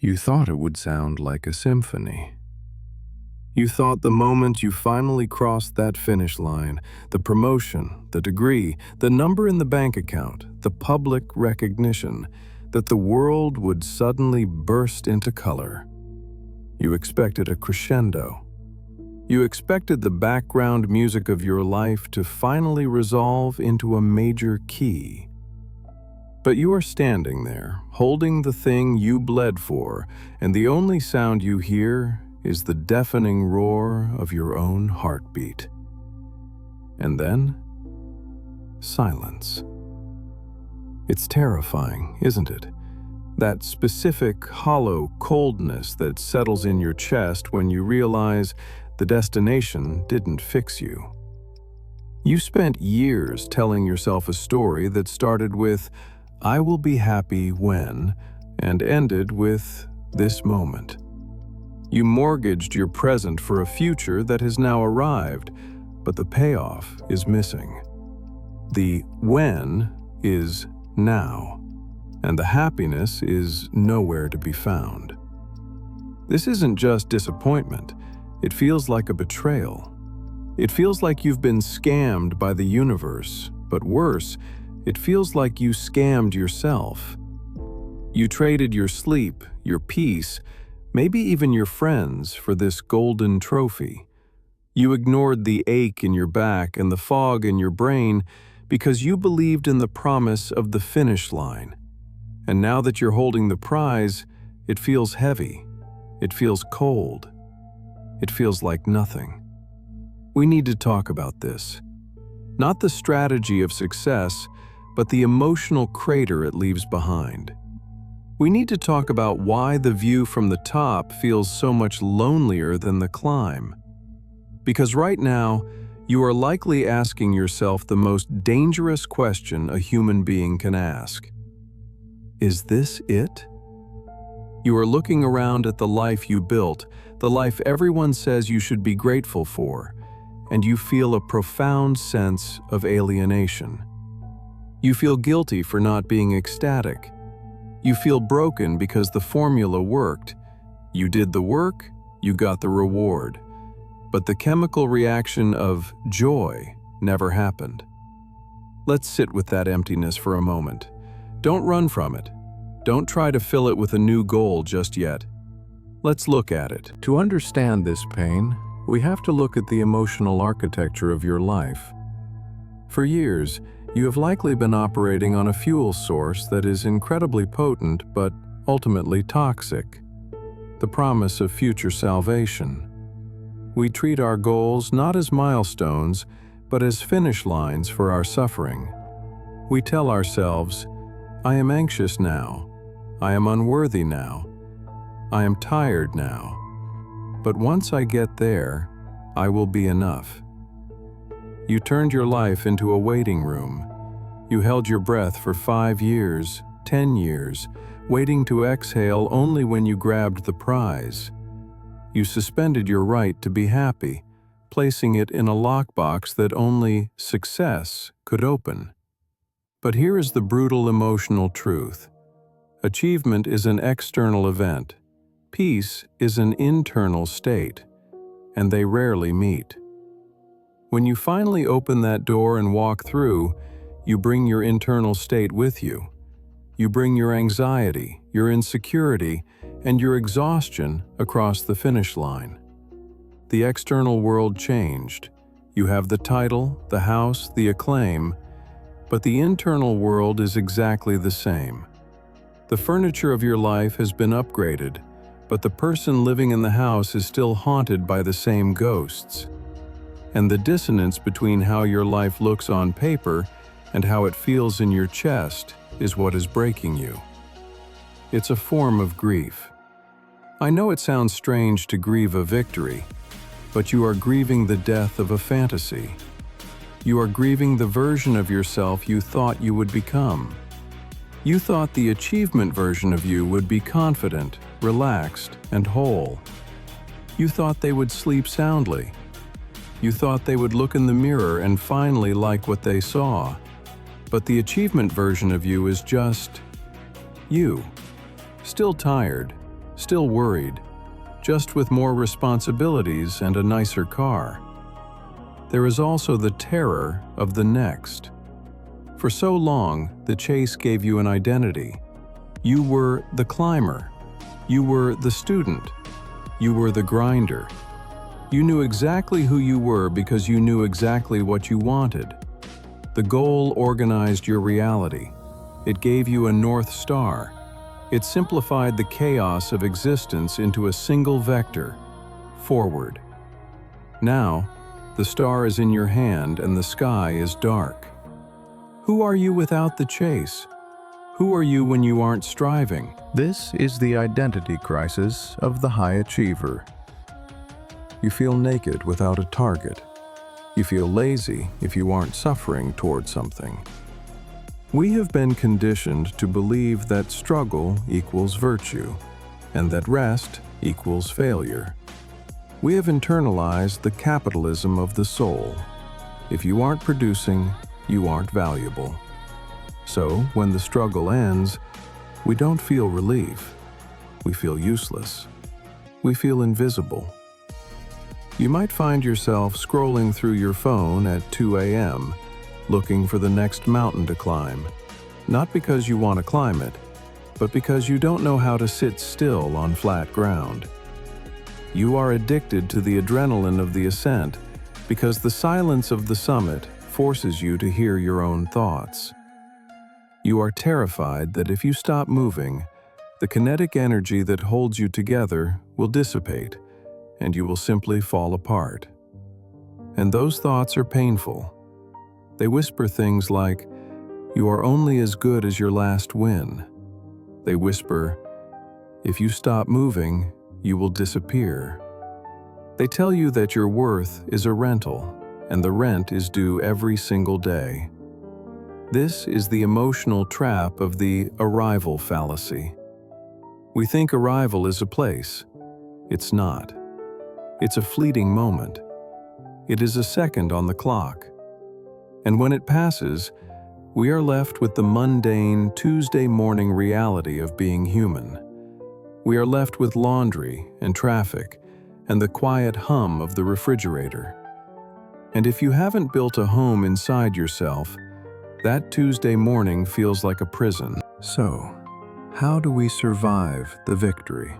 You thought it would sound like a symphony. You thought the moment you finally crossed that finish line, the promotion, the degree, the number in the bank account, the public recognition, that the world would suddenly burst into color. You expected a crescendo. You expected the background music of your life to finally resolve into a major key. But you are standing there, holding the thing you bled for, and the only sound you hear is the deafening roar of your own heartbeat. And then, silence. It's terrifying, isn't it? That specific, hollow coldness that settles in your chest when you realize the destination didn't fix you. You spent years telling yourself a story that started with, "I will be happy when," and ended with, "this moment." You mortgaged your present for a future that has now arrived, but the payoff is missing. The when is now, and the happiness is nowhere to be found. This isn't just disappointment. It feels like a betrayal. It feels like you've been scammed by the universe, but worse, it feels like you scammed yourself. You traded your sleep, your peace, maybe even your friends for this golden trophy. You ignored the ache in your back and the fog in your brain because you believed in the promise of the finish line. And now that you're holding the prize, it feels heavy. It feels cold. It feels like nothing. We need to talk about this. Not the strategy of success, but the emotional crater it leaves behind. We need to talk about why the view from the top feels so much lonelier than the climb. Because right now, you are likely asking yourself the most dangerous question a human being can ask. Is this it? You are looking around at the life you built, the life everyone says you should be grateful for, and you feel a profound sense of alienation. You feel guilty for not being ecstatic. You feel broken because the formula worked. You did the work, you got the reward. But the chemical reaction of joy never happened. Let's sit with that emptiness for a moment. Don't run from it. Don't try to fill it with a new goal just yet. Let's look at it. To understand this pain, we have to look at the emotional architecture of your life. For years, you have likely been operating on a fuel source that is incredibly potent but ultimately toxic. The promise of future salvation. We treat our goals not as milestones, but as finish lines for our suffering. We tell ourselves, "I am anxious now. I am unworthy now. I am tired now. But once I get there, I will be enough." You turned your life into a waiting room. You held your breath for 5 years, 10 years, waiting to exhale only when you grabbed the prize. You suspended your right to be happy, placing it in a lockbox that only success could open. But here is the brutal emotional truth. Achievement is an external event. Peace is an internal state, and they rarely meet. When you finally open that door and walk through, you bring your internal state with you. You bring your anxiety, your insecurity, and your exhaustion across the finish line. The external world changed. You have the title, the house, the acclaim, but the internal world is exactly the same. The furniture of your life has been upgraded, but the person living in the house is still haunted by the same ghosts. And the dissonance between how your life looks on paper and how it feels in your chest is what is breaking you. It's a form of grief. I know it sounds strange to grieve a victory, but you are grieving the death of a fantasy. You are grieving the version of yourself you thought you would become. You thought the achievement version of you would be confident, relaxed, and whole. You thought they would sleep soundly. You thought they would look in the mirror and finally like what they saw. But the achievement version of you is just you. Still tired, still worried, just with more responsibilities and a nicer car. There is also the terror of the next. For so long, the chase gave you an identity. You were the climber. You were the student. You were the grinder. You knew exactly who you were because you knew exactly what you wanted. The goal organized your reality. It gave you a North Star. It simplified the chaos of existence into a single vector, forward. Now, the star is in your hand and the sky is dark. Who are you without the chase? Who are you when you aren't striving? This is the identity crisis of the high achiever. You feel naked without a target. You feel lazy if you aren't suffering toward something. We have been conditioned to believe that struggle equals virtue, and that rest equals failure. We have internalized the capitalism of the soul. If you aren't producing, you aren't valuable. So, when the struggle ends, we don't feel relief. We feel useless. We feel invisible. You might find yourself scrolling through your phone at 2 a.m., looking for the next mountain to climb, not because you want to climb it, but because you don't know how to sit still on flat ground. You are addicted to the adrenaline of the ascent because the silence of the summit forces you to hear your own thoughts. You are terrified that if you stop moving, the kinetic energy that holds you together will dissipate, and you will simply fall apart. And those thoughts are painful. They whisper things like, "You are only as good as your last win." They whisper, "If you stop moving, you will disappear." They tell you that your worth is a rental, and the rent is due every single day. This is the emotional trap of the arrival fallacy. We think arrival is a place. It's not. It's a fleeting moment. It is a second on the clock. And when it passes, we are left with the mundane Tuesday morning reality of being human. We are left with laundry and traffic and the quiet hum of the refrigerator. And if you haven't built a home inside yourself, that Tuesday morning feels like a prison. So, how do we survive the victory?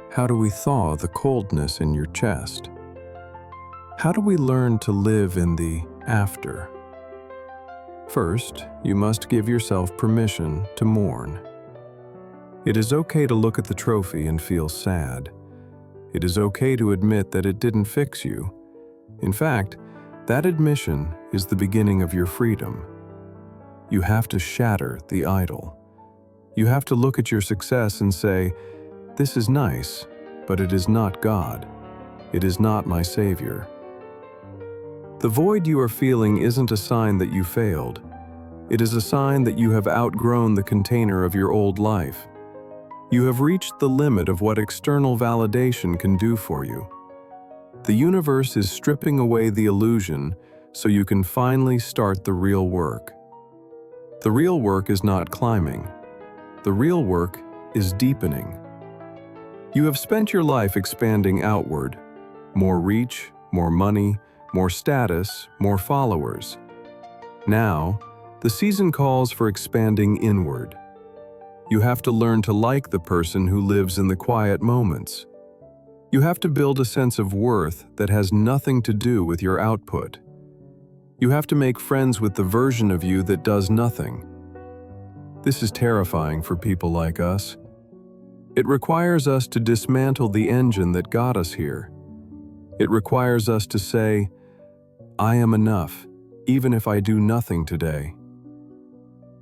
How do we thaw the coldness in your chest? How do we learn to live in the after? First, you must give yourself permission to mourn. It is okay to look at the trophy and feel sad. It is okay to admit that it didn't fix you. In fact, that admission is the beginning of your freedom. You have to shatter the idol. You have to look at your success and say, "This is nice, but it is not God. It is not my Savior." The void you are feeling isn't a sign that you failed. It is a sign that you have outgrown the container of your old life. You have reached the limit of what external validation can do for you. The universe is stripping away the illusion so you can finally start the real work. The real work is not climbing. The real work is deepening. You have spent your life expanding outward. More reach, more money, more status, more followers. Now, the season calls for expanding inward. You have to learn to like the person who lives in the quiet moments. You have to build a sense of worth that has nothing to do with your output. You have to make friends with the version of you that does nothing. This is terrifying for people like us. It requires us to dismantle the engine that got us here. It requires us to say, "I am enough, even if I do nothing today."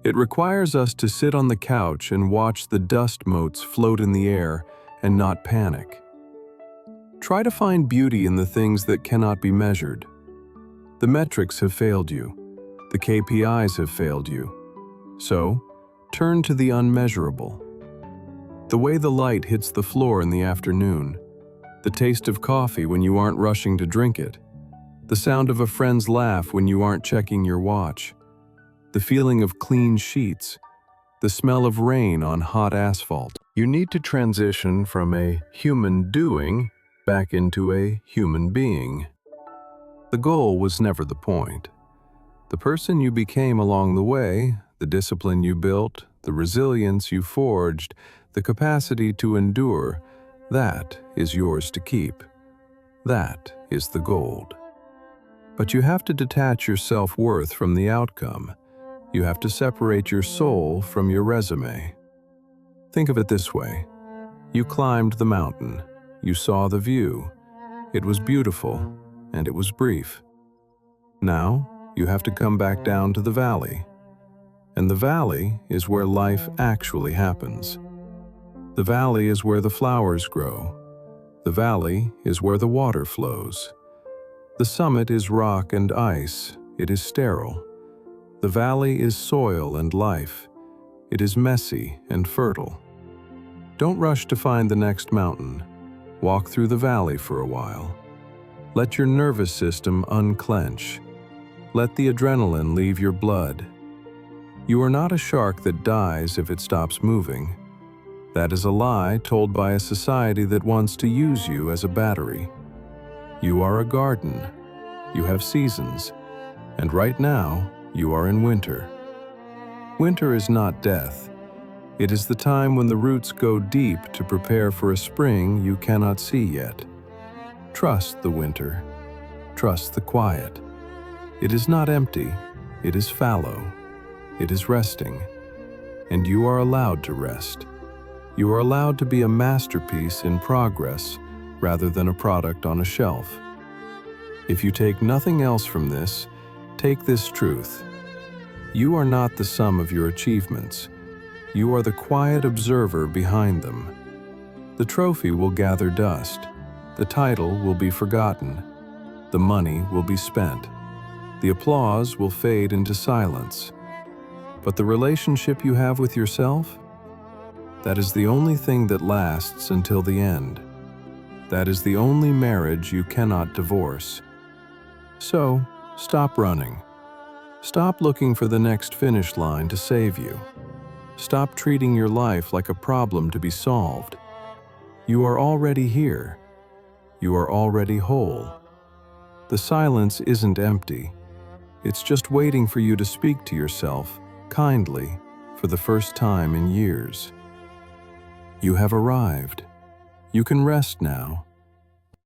It requires us to sit on the couch and watch the dust motes float in the air and not panic. Try to find beauty in the things that cannot be measured. The metrics have failed you. The KPIs have failed you. So, turn to the unmeasurable. The way the light hits the floor in the afternoon, the taste of coffee when you aren't rushing to drink it, the sound of a friend's laugh when you aren't checking your watch, the feeling of clean sheets, the smell of rain on hot asphalt. You need to transition from a human doing back into a human being. The goal was never the point. The person you became along the way, the discipline you built, the resilience you forged, the capacity to endure, that is yours to keep. That is the gold. But you have to detach your self-worth from the outcome. You have to separate your soul from your resume. Think of it this way. You climbed the mountain. You saw the view. It was beautiful, and it was brief. Now, you have to come back down to the valley. And the valley is where life actually happens. The valley is where the flowers grow. The valley is where the water flows. The summit is rock and ice. It is sterile. The valley is soil and life. It is messy and fertile. Don't rush to find the next mountain. Walk through the valley for a while. Let your nervous system unclench. Let the adrenaline leave your blood. You are not a shark that dies if it stops moving. That is a lie told by a society that wants to use you as a battery. You are a garden. You have seasons. And right now, you are in winter. Winter is not death. It is the time when the roots go deep to prepare for a spring you cannot see yet. Trust the winter. Trust the quiet. It is not empty. It is fallow. It is resting. And you are allowed to rest. You are allowed to be a masterpiece in progress rather than a product on a shelf. If you take nothing else from this, take this truth. You are not the sum of your achievements. You are the quiet observer behind them. The trophy will gather dust. The title will be forgotten. The money will be spent. The applause will fade into silence. But the relationship you have with yourself, that is the only thing that lasts until the end. That is the only marriage you cannot divorce. So, stop running. Stop looking for the next finish line to save you. Stop treating your life like a problem to be solved. You are already here. You are already whole. The silence isn't empty. It's just waiting for you to speak to yourself, kindly, for the first time in years. You have arrived. You can rest now.